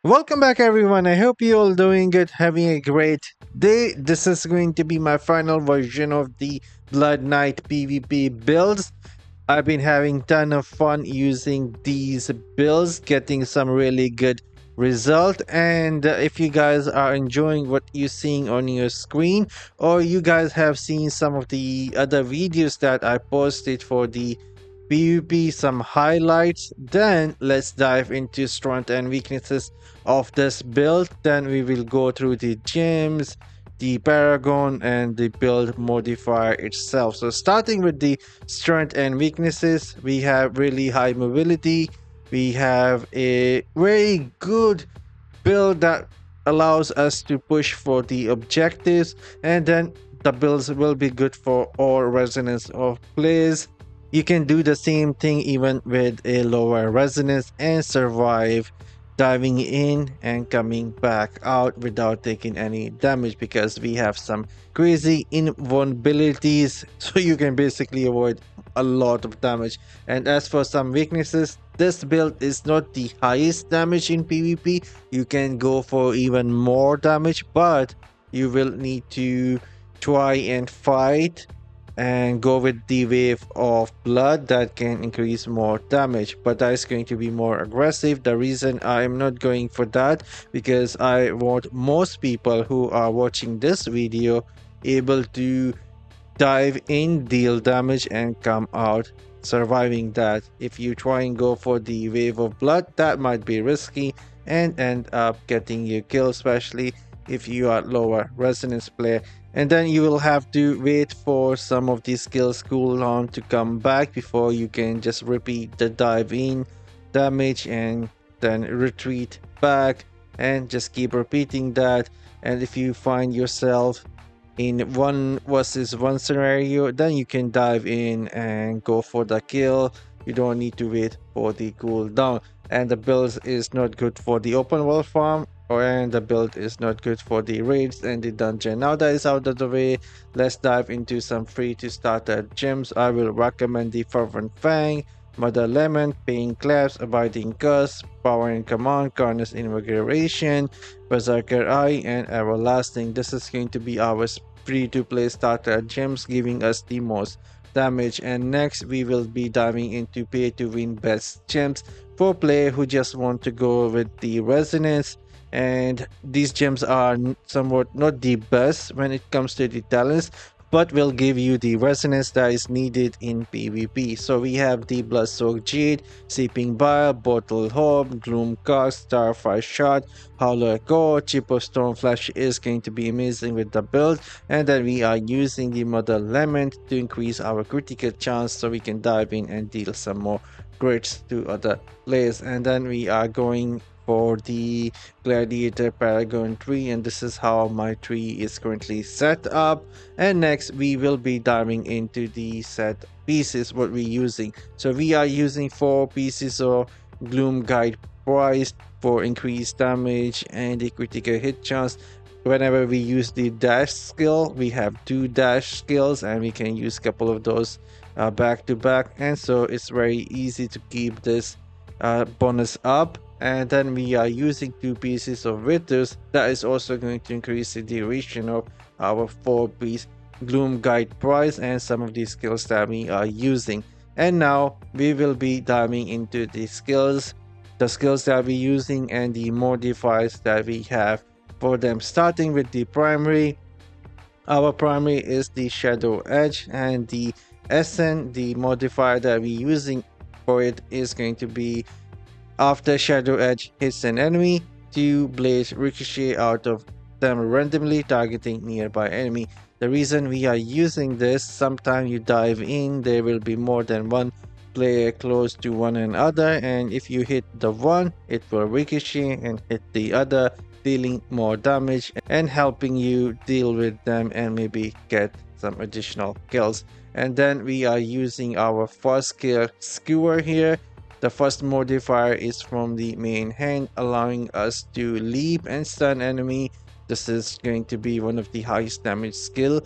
Welcome back, everyone. I hope you all doing good, having a great day. This is going to be my final version of the Blood Knight PvP builds. I've been having ton of fun using these builds, getting some really good result. And if you guys are enjoying what you're seeing on your screen, or you guys have seen some of the other videos that I posted for the PvP, some highlights, then let's dive into strength and weaknesses of this build. Then we will go through the gems, the paragon, and the build modifier itself. So starting with the strength and weaknesses, we have really high mobility. We have a very good build that allows us to push for the objectives, and then the builds will be good for all resonance of plays. You can do the same thing even with a lower resonance and survive diving in and coming back out without taking any damage, because we have some crazy invulnerabilities, so you can basically avoid a lot of damage. And as for some weaknesses, this build is not the highest damage in PvP. You can go for even more damage, but you will need to try and fight and go with the wave of blood that can increase more damage, but that is going to be more aggressive. The reason I am not going for that, because I want most people who are watching this video able to dive in, deal damage, and come out surviving that. If you try and go for the wave of blood, that might be risky and end up getting you killed, especially if you are lower resonance player. And then you will have to wait for some of these skills cooldown to come back before you can just repeat the dive in damage and then retreat back and just keep repeating that. And if you find yourself in one versus one scenario, then you can dive in and go for the kill. You don't need to wait for the cooldown. And the build is not good for the open world farm, and the build is not good for the raids and the dungeon. Now that is out of the way, let's dive into some free to starter gems. I will recommend the Fervent Fang, Mother Lemon, Paying Claps, Abiding Curse, Power and Command, Karna's Invigoration, Berserker Eye, and Everlasting. This is going to be our free to play starter gems, giving us the most damage. And next we will be diving into pay to win best gems for player who just want to go with the resonance. And these gems are somewhat not the best when it comes to the talents, but will give you the resonance that is needed in PvP. So we have the Bloodsoaked Jade, Seeping Bile, Bottle Hob, Gloom Cast, Starfire Shot, Howler Core, Chip of Stormflash is going to be amazing with the build. And then we are using the Mother Lemon to increase our critical chance so we can dive in and deal some more crits to other players. And then we are going for the Gladiator Paragon Tree, and this is how my tree is currently set up. And next we will be diving into the set pieces what we're using. So we are using 4 pieces of Gloom Guide Price for increased damage and the critical hit chance. Whenever we use the dash skill, we have 2 dash skills and we can use a couple of those back to back, and so it's very easy to keep this bonus up. And then we are using 2 pieces of Withers. That is also going to increase the duration of our 4-piece Gloom Guide Price and some of the skills that we are using. And now we will be diving into the skills that we're using and the modifiers that we have for them. Starting with the primary. Our primary is the Shadow Edge, and the SN, the modifier that we're using for it, is going to be after Shadow Edge hits an enemy, 2 blades ricochet out of them randomly, targeting nearby enemy. The reason we are using this, sometimes you dive in, there will be more than one player close to one another, and if you hit the one, it will ricochet and hit the other, dealing more damage and helping you deal with them and maybe get some additional kills. And then we are using our first skill, Skewer here. The first modifier is from the main hand, allowing us to leap and stun enemy. This is going to be one of the highest damage skill.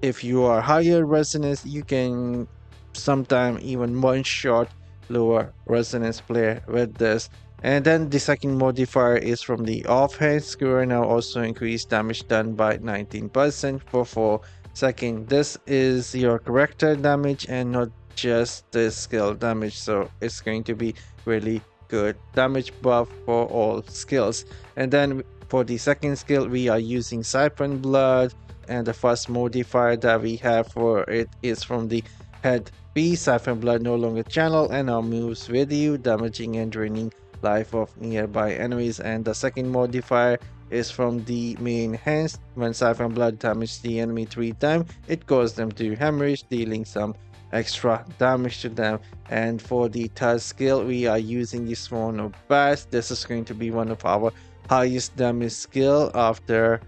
If you are higher resonance, you can sometime even one shot lower resonance player with this. And then the second modifier is from the offhand skewer, now also increased damage done by 19% for 4 seconds. This is your character damage and not just the skill damage, so it's going to be really good damage buff for all skills. And then for the second skill, we are using Siphon Blood, and the first modifier that we have for it is from the head P. Siphon Blood no longer channel and now moves with you, damaging and draining life of nearby enemies. And the second modifier is from the main hands. When Siphon Blood damages the enemy 3 times, it causes them to hemorrhage, dealing some extra damage to them. And for the third skill, we are using the Sworn of Bast. This is going to be one of our highest damage skill after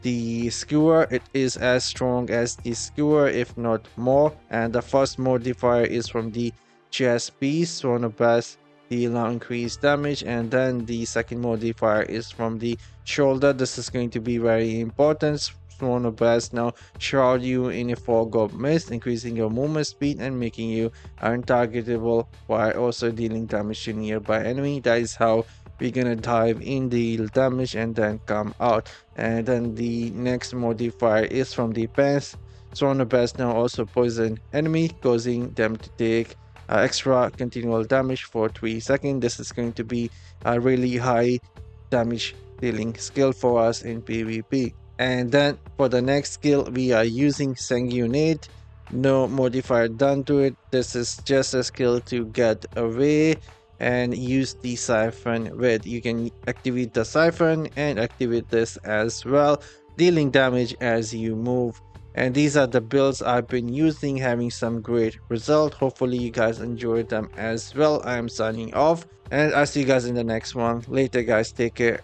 the skewer. It is as strong as the skewer, if not more. And the first modifier is from the chest piece. Sworn of Bast deal increased damage. And then the second modifier is from the shoulder. This is going to be very important. Sworn of Bast now shroud you in a fog of mist, increasing your movement speed and making you untargetable while also dealing damage to nearby enemy. That is how we're gonna dive in, deal damage, and then come out. And then the next modifier is from the pants. Sworn of Bast now also poison enemy, causing them to take extra continual damage for 3 seconds. This is going to be a really high damage dealing skill for us in PvP. And then for the next skill, we are using Sanguinate. No modifier done to it. This is just a skill to get away and use the Siphon with. You can activate the Siphon and activate this as well, dealing damage as you move. And these are the builds I've been using, having some great result. Hopefully you guys enjoyed them as well. I am signing off and I'll see you guys in the next one. Later guys, take care.